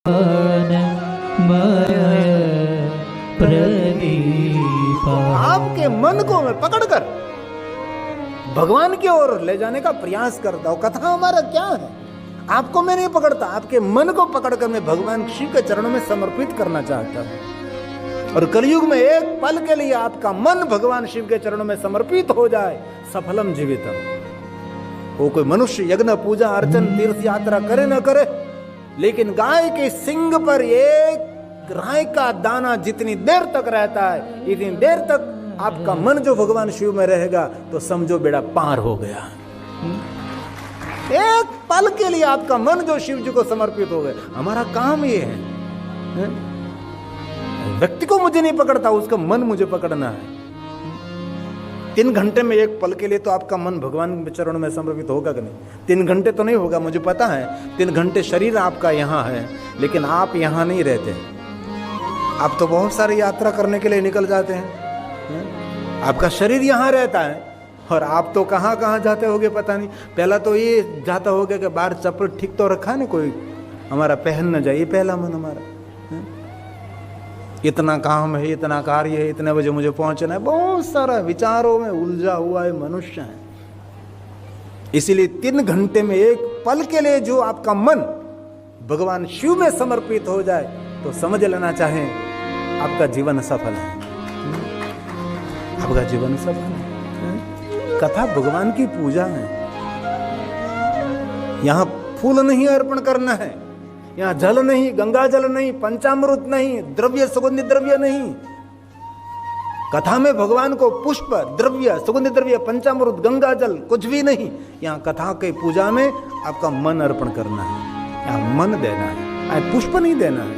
आपके मन को मैं पकड़कर भगवान की ओर ले जाने का प्रयास करता हूं। कथा हमारा क्या है? आपको मैं नहीं पकड़ता, आपके मन को पकड़कर मैं भगवान शिव के चरणों में समर्पित करना चाहता हूं। और कलयुग में एक पल के लिए आपका मन भगवान शिव के चरणों में समर्पित हो जाए, सफलम जीवितम। वो कोई मनुष्य यज्ञ पूजा अर्चन तीर्थ यात्रा करे न करे, लेकिन गाय के सिंग पर एक राय का दाना जितनी देर तक रहता है, इतनी देर तक आपका मन जो भगवान शिव में रहेगा, तो समझो बेड़ा पार हो गया। एक पल के लिए आपका मन जो शिव जी को समर्पित हो गया। हमारा काम ये है, व्यक्ति को मुझे नहीं पकड़ता, उसका मन मुझे पकड़ना है। 3 घंटे में एक पल के लिए तो आपका मन भगवान के चरणों में समर्पित होगा कि नहीं? 3 घंटे तो नहीं होगा, मुझे पता है। 3 घंटे शरीर आपका यहाँ है, लेकिन आप यहाँ नहीं रहते। आप तो बहुत सारी यात्रा करने के लिए निकल जाते हैं। आपका शरीर यहाँ रहता है और आप तो कहाँ कहाँ जाते होगे पता नहीं। पहला तो ये जाता होगा कि बाहर चप्पल ठीक तो रखा ना कोई, हमारा पहन न जाए, ये पहला मन हमारा। इतना काम है, इतना कार्य है, इतने बजे मुझे पहुंचना है, बहुत सारा विचारों में उलझा हुआ है मनुष्य है। इसीलिए 3 घंटे में एक पल के लिए जो आपका मन भगवान शिव में समर्पित हो जाए, तो समझ लेना चाहे आपका जीवन सफल है। आपका जीवन सफल है। कथा भगवान की पूजा है। यहां फूल नहीं अर्पण करना है, यहाँ जल नहीं, गंगा जल नहीं, पंचामृत नहीं, द्रव्य सुगंधि द्रव्य नहीं। कथा में भगवान को पुष्प, द्रव्य, सुगंधि द्रव्य, पंचामृत, गंगा जल कुछ भी नहीं। यहाँ कथा के पूजा में आपका मन अर्पण करना है, यहाँ मन देना है, पुष्प नहीं देना है।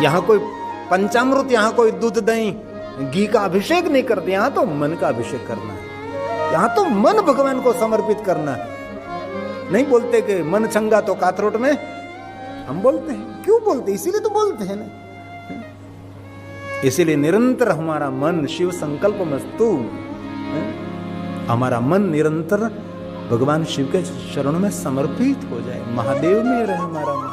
यहाँ कोई पंचामृत, यहाँ कोई दूध दही घी का अभिषेक नहीं करते, यहाँ तो मन का अभिषेक करना है। यहाँ तो मन भगवान को समर्पित करना है। नहीं बोलते कि मन चंगा तो काथरोट में, हम बोलते हैं। क्यों बोलते? इसीलिए तो बोलते हैं ना। इसीलिए निरंतर हमारा मन शिव संकल्प मस्तु, हमारा मन निरंतर भगवान शिव के चरणों में समर्पित हो जाए, महादेव में रहे हमारा मन।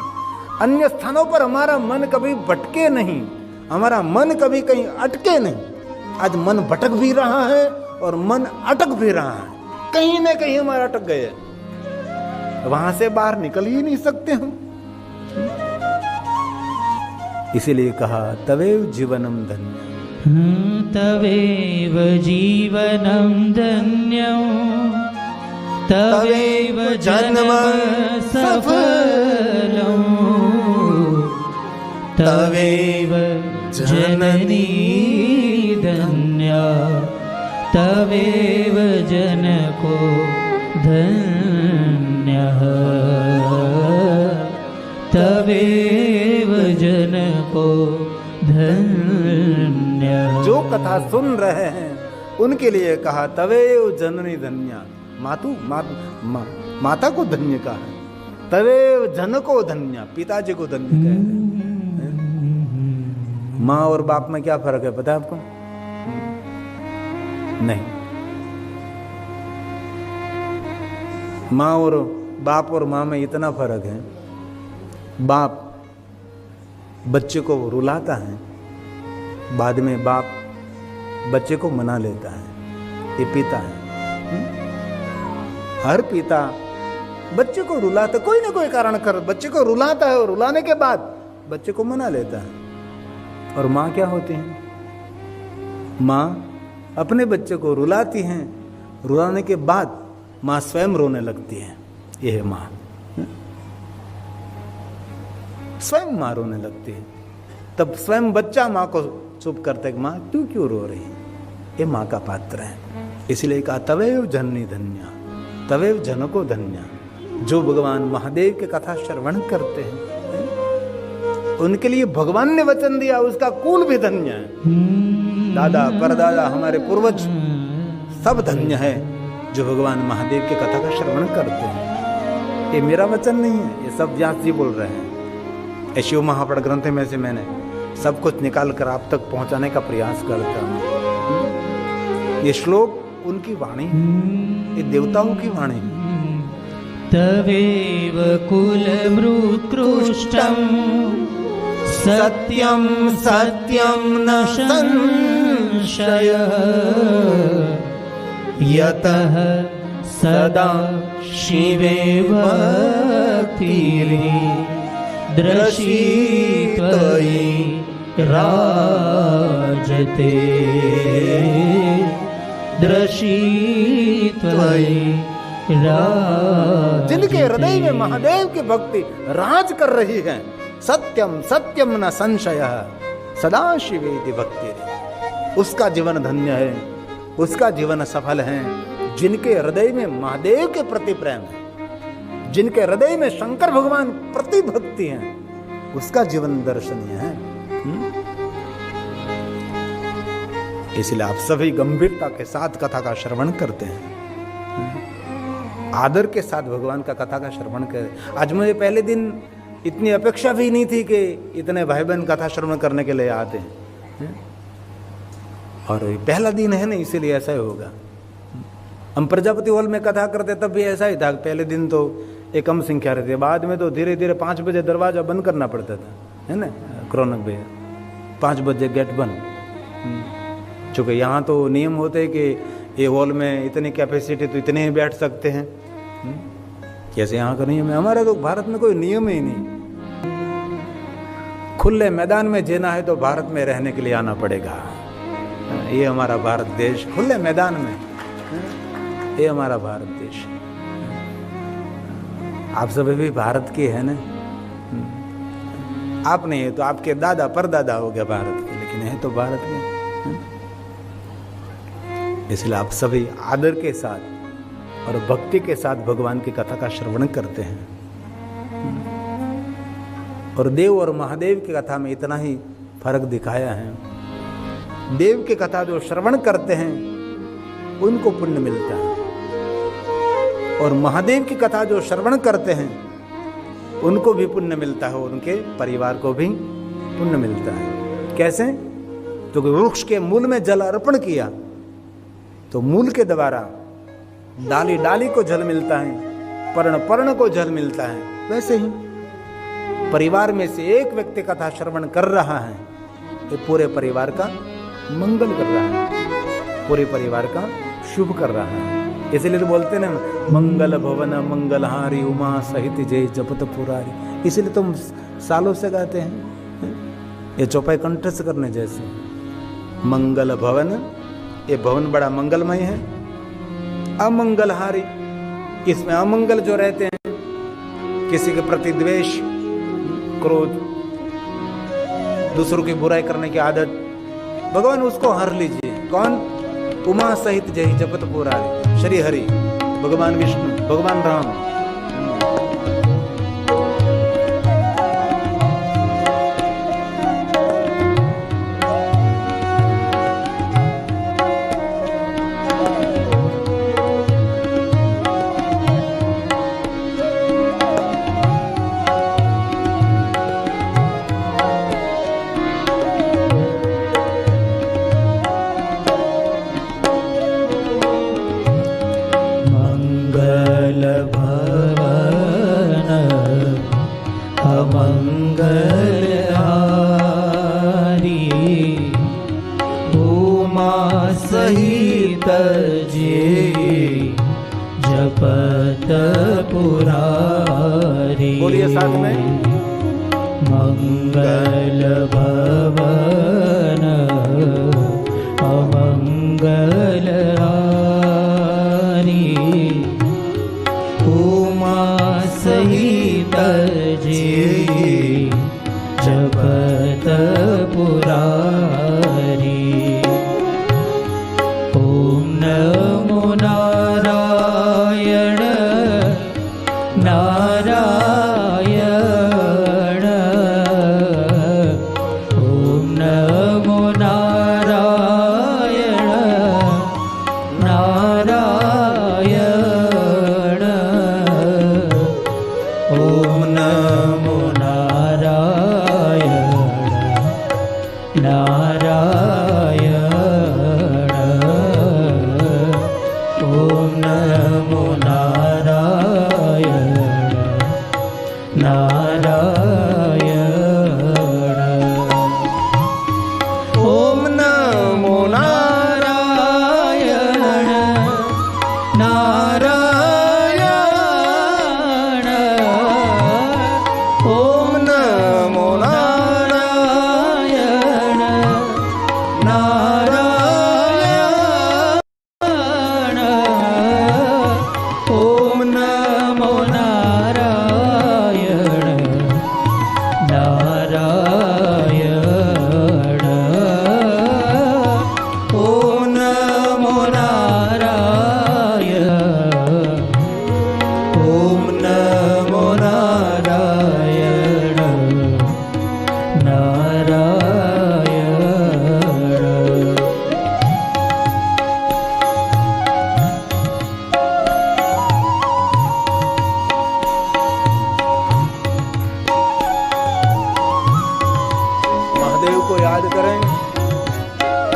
अन्य स्थानों पर हमारा मन कभी भटके नहीं, हमारा मन कभी कहीं अटके नहीं। आज मन भटक भी रहा है और मन अटक भी रहा है, कहीं ना कहीं हमारा अटक गए, वहां से बाहर निकल ही नहीं सकते हम। इसीलिए कहा तवेव जीवनम धन्यम, तवेव जीवनम धन्यम, तवेव जन्म सफलम, तवेव जननी धन्या, तवेव जनको धन्यः, तवेव जनको धन्यः। जो कथा सुन रहे हैं उनके लिए कहा तवेव जननी धन्या। माता को धन्य कहा है, तवेव जन को धन्य, पिताजी को धन्य कह रहे। माँ और बाप में क्या फर्क है पता है आपको? नहीं। माँ और बाप और माँ में इतना फर्क है, बाप बच्चे को रुलाता है, बाद में बाप बच्चे को मना लेता है। ये पिता है। हर पिता बच्चे को रुलाता, कोई ना कोई कारण कर बच्चे को रुलाता है, और रुलाने के बाद बच्चे को मना लेता है। और माँ क्या होती है? माँ अपने बच्चे को रुलाती हैं, रुलाने के बाद माँ स्वयं रोने लगती है। यह है माँ, स्वयं माँ रोने लगती है। तब स्वयं बच्चा माँ को चुप करता है, माँ तू क्यों रो रही है? ये माँ का पात्र है। इसलिए कहा तवेव जननी धन्या, तवेव जन को धन्या। जो भगवान महादेव के कथा श्रवण करते हैं, उनके लिए भगवान ने वचन दिया, उसका कुल भी धन्य है। दादा परदादा हमारे पूर्वज सब धन्य है जो भगवान महादेव के कथा का श्रवण करते हैं। ये मेरा वचन नहीं है, ये सब व्यास जी बोल रहे हैं। शिव महापड़ ग्रंथ में से मैंने सब कुछ निकाल कर आप तक पहुंचाने का प्रयास करता हूं। ये श्लोक उनकी वाणी, ये देवताओं की वाणी। तवेव कुलमृत्कृष्टम् सत्यं सत्यं न संशयः यतः सदा शिवे भक्तिर्दृशी त्वयि राजते दृशी त्वयि राजते। जिनके हृदय में महादेव की भक्ति राज कर रही है, सत्यम सत्यम न संशय सदा शिवेति भक्ति, उसका जीवन धन्य है, उसका जीवन सफल है। जिनके हृदय में महादेव के प्रति प्रेम है, जिनके हृदय में शंकर भगवान प्रति भक्ति है, उसका जीवन दर्शनीय है। इसलिए आप सभी गंभीरता के साथ कथा का श्रवण करते हैं, आदर के साथ भगवान का कथा का श्रवण करें। आज मुझे पहले दिन इतनी अपेक्षा भी नहीं थी कि इतने भाई बहन कथा श्रवण करने के लिए आते हैं, और पहला दिन है ना, इसीलिए ऐसा ही होगा। हम प्रजापति हॉल में कथा करते तब भी ऐसा ही था, पहले दिन तो एक कम संख्या रहती है, बाद में तो धीरे धीरे 5 बजे दरवाजा बंद करना पड़ता था, है ना, क्रॉनक भैया 5 बजे गेट बंद। चूँकि यहाँ तो नियम होते हैं कि ये हॉल में इतनी कैपेसिटी तो इतने ही बैठ सकते हैं, कैसे यहाँ का नियम है। हमारे तो भारत में कोई नियम ही नहीं, खुले मैदान में जीना है तो भारत में रहने के लिए आना पड़ेगा। ये हमारा भारत देश, खुले मैदान में, ये हमारा भारत देश। आप सब भी भारत के हैं ना, आप नहीं है तो आपके दादा परदादा हो गया भारत के, लेकिन है तो भारत के। इसलिए आप सभी आदर के साथ और भक्ति के साथ भगवान की कथा का श्रवण करते हैं। और देव और महादेव की कथा में इतना ही फर्क दिखाया है। देव की कथा जो श्रवण करते हैं उनको पुण्य मिलता है, और महादेव की कथा जो श्रवण करते हैं उनको भी पुण्य मिलता है, और उनके परिवार को भी पुण्य मिलता है। कैसे? तो वृक्ष के मूल में जल अर्पण किया तो मूल के द्वारा डाली डाली को जल मिलता है, पर्ण पर्ण को जल मिलता है। वैसे ही परिवार में से एक व्यक्ति कथा श्रवण कर रहा है, ये पूरे परिवार का मंगल कर रहा है, पूरे परिवार का शुभ कर रहा है। इसलिए तो बोलते ना, मंगल भवन मंगलहारी उमा सहित जय जपत पुरारी। इसलिए तुम सालों से गाते हैं, ये चौपाई कंठस्थ करने जैसे। मंगल भवन, ये भवन बड़ा मंगलमय है। अमंगलहारी, इसमें अमंगल जो रहते हैं, किसी के प्रति द्वेष, क्रोध, दूसरों की बुराई करने की आदत, भगवान उसको हर लीजिए। कौन? उमा सहित जय जपत पुरारी, श्री हरि, भगवान विष्णु, भगवान राम। सहित जे जपत पुरारी। बोलिए साथ में। मंगल भवन अमंगल हारी उमा सहित जे जपत पुरारी। ओम नमो नारायण नारायण। ओम नमो नारायण नारायण। ओम नमो नारायण याद करेंगे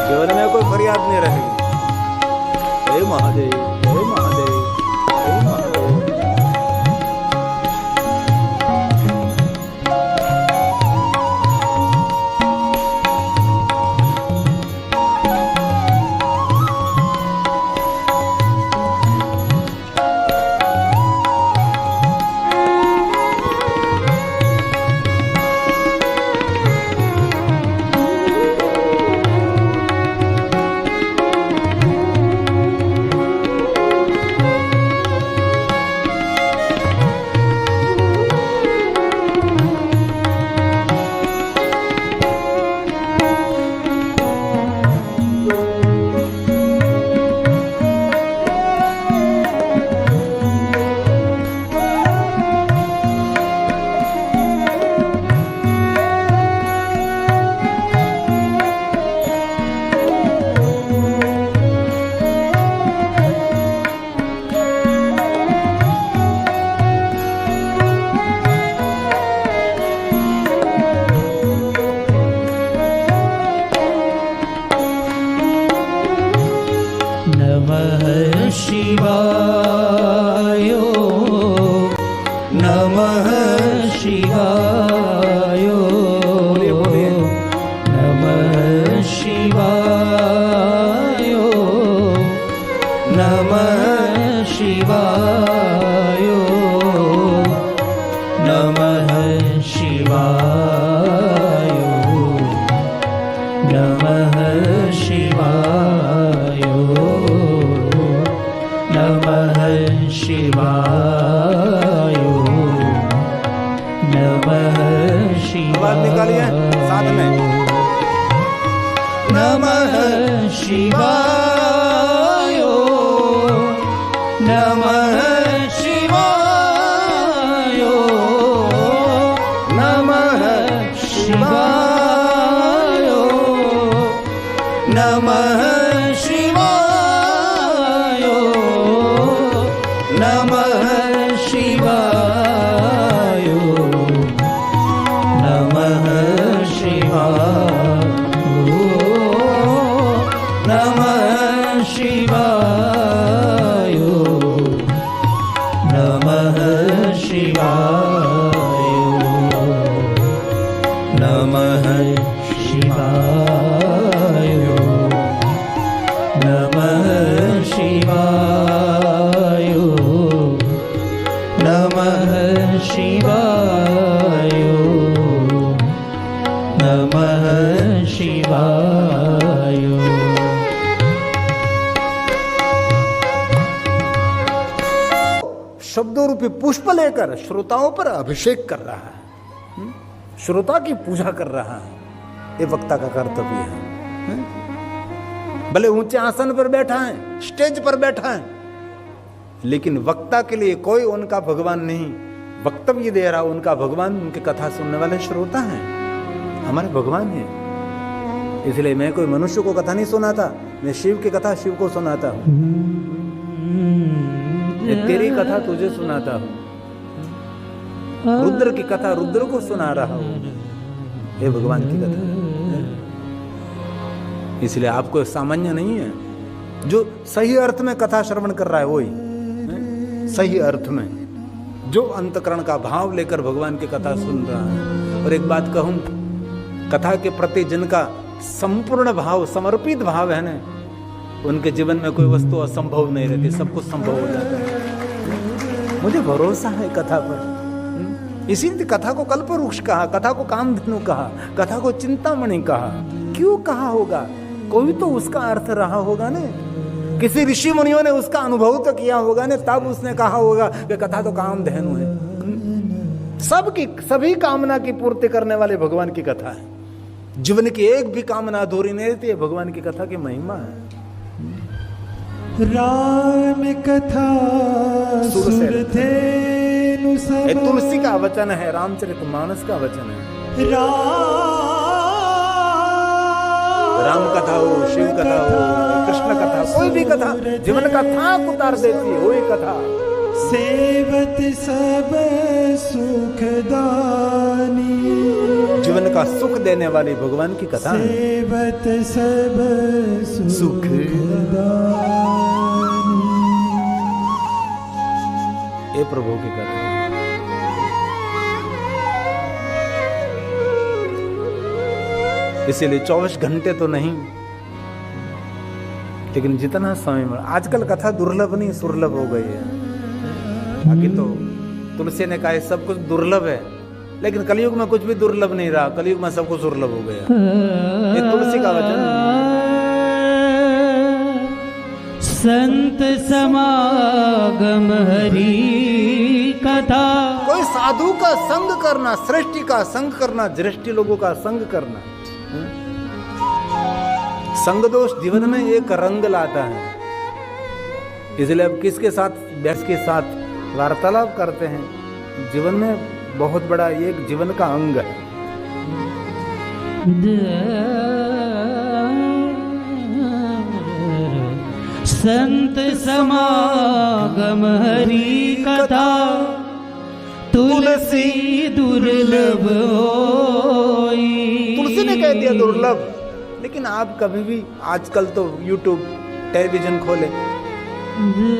जीवन में कोई फरियाद नहीं रहेगी। हे महादेव, हे महादेव, हे महादेव। नमः शिवाय, नमः शिवाय, नमः शिवाय, नमः शिवाय, नमः शिवाय, नमः शिवाय, नमः शिवाय, नमः आवाज निकालिए साथ में। नमः शिवाय, नमः शिवाय, नमः शिवाय, नमः शिवाय, नमः शिवाय, नमः शिवाय, नमः शिवाय, नमः शिवाय, नमः शिवाय, नमः शिवाय, नमः शिवाय, नमः शिवाय। शब्दों रूपी पुष्प लेकर श्रोताओं पर अभिषेक कर रहा है, श्रोता की पूजा कर रहा है। ये वक्ता का कर्तव्य है। भले ऊंचे आसन पर बैठा है, स्टेज पर बैठा है, लेकिन वक्ता के लिए कोई उनका भगवान नहीं, वक्तव्य दे रहा उनका भगवान उनकी कथा सुनने वाले श्रोता हैं, हमारे भगवान है। इसलिए मैं कोई मनुष्य को कथा नहीं सुनाता, मैं शिव की कथा शिव को सुनाता हूं, तेरी कथा तुझे सुनाता हूं, रुद्र की कथा रुद्र को सुना रहा हूं, ये भगवान की कथा। इसलिए आपको सामान्य नहीं है, जो सही अर्थ में कथा श्रवण कर रहा है वही सही अर्थ में, जो अंतकरण का भाव लेकर भगवान की कथा सुन रहा है। और एक बात कहूं, कथा के प्रति जिनका संपूर्ण भाव, समर्पित भाव है ना, उनके जीवन में कोई वस्तु असंभव नहीं रहती, सब कुछ संभव हो जाता है। मुझे भरोसा है कथा पर, इसीलिए कथा को कल्पवृक्ष कहा, कथा को कामधेनु कहा, कथा को चिंतामणि कहा। क्यों कहा होगा? कोई तो उसका अर्थ रहा होगा ना, किसी ऋषि मुनियों ने उसका अनुभव तो किया होगा ना, तब उसने कहा होगा कि कथा तो कामधेनु है। सबकी सभी कामना की पूर्ति करने वाले भगवान की कथा है। जीवन की एक भी कामना अधूरी नहीं रहती है, भगवान की कथा की महिमा है। राम कथा सुरधेनु सब, तुलसी का वचन है, रामचरितमानस का वचन है। राम कथा हो, शिव कथा हो, कृष्ण कथा, कोई भी कथा जीवन का थाक उतार देती है, वही कथा। सेवत सब सुखदानी, जीवन का सुख देने वाली भगवान की कथा है। सेवत सब सुख ये प्रभु की कथा है। इसीलिए 24 घंटे तो नहीं, लेकिन जितना समय मिला। आजकल कथा दुर्लभ नहीं सुर्लभ हो गई है। बाकी तो तुलसी ने कहा सब कुछ दुर्लभ है, लेकिन कलयुग में कुछ भी दुर्लभ नहीं रहा। कलयुग में सब कुछ दुर्लभ हो गया। ये तुलसी का वचन है। संत समागम हरि कथा। कोई साधु का संग करना, सृष्टि का संग करना, दृष्टि लोगों का संग करना। संग दोष जीवन में एक रंग लाता है। इसलिए अब किसके साथ बैठ के साथ वार्तालाप करते हैं, जीवन में बहुत बड़ा एक जीवन का अंग है। संत समागम हरि कथा तुलसी दुर्लभ होई। तुलसी ने कह दिया दुर्लभ, लेकिन आप कभी भी आजकल तो यूट्यूब टेलीविजन खोले,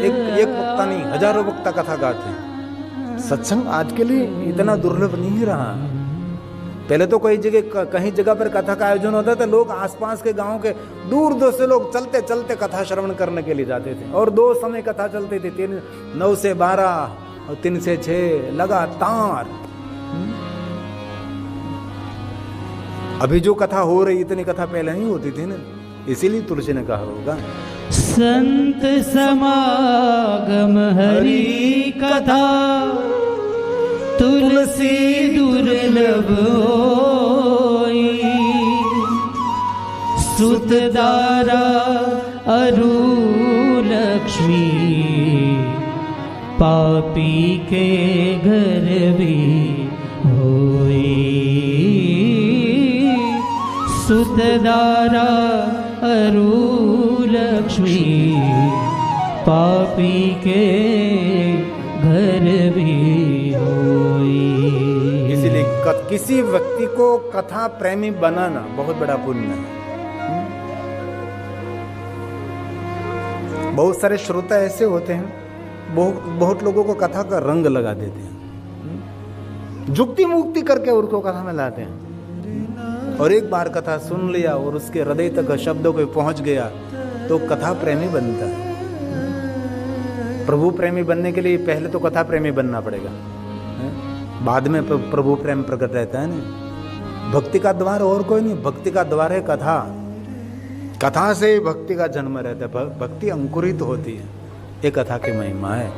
एक वक्ता नहीं हजारों वक्ता कथा गाते हैं। सत्संग आज के लिए इतना दुर्लभ नहीं रहा। पहले तो कई जगह पर कथा का आयोजन होता था, लोग आसपास के गांव के दूर दूर से लोग चलते चलते कथा श्रवण करने के लिए जाते थे। और 2 समय कथा चलती थी, 9 से 12 और 3 से 6 लगातार। अभी जो कथा हो रही इतनी कथा पहले नहीं होती थी ना, इसीलिए तुलसी ने कहा होगा संत समागम हरि कथा तुलसी दुर्लभ होई। सुत दारा अरु लक्ष्मी पापी के घर भी होई। सुत दारा अरु लक्ष्मी पापी के घर भी होई। इसीलिए किसी व्यक्ति को कथा प्रेमी बनाना बहुत बड़ा पुण्य है। बहुत सारे श्रोता ऐसे होते हैं, बहुत लोगों को कथा का रंग लगा देते हैं, जुक्ति मुक्ति करके उनको कथा में लाते हैं। और एक बार कथा सुन लिया और उसके हृदय तक शब्दों को पहुंच गया तो कथा प्रेमी बनता है। प्रभु प्रेमी बनने के लिए पहले तो कथा प्रेमी बनना पड़ेगा, बाद में प्रभु प्रेम प्रकट रहता है ना। भक्ति का द्वार और कोई नहीं, भक्ति का द्वार है कथा। कथा से भक्ति का जन्म रहता है, भक्ति अंकुरित होती है। ये कथा की महिमा है।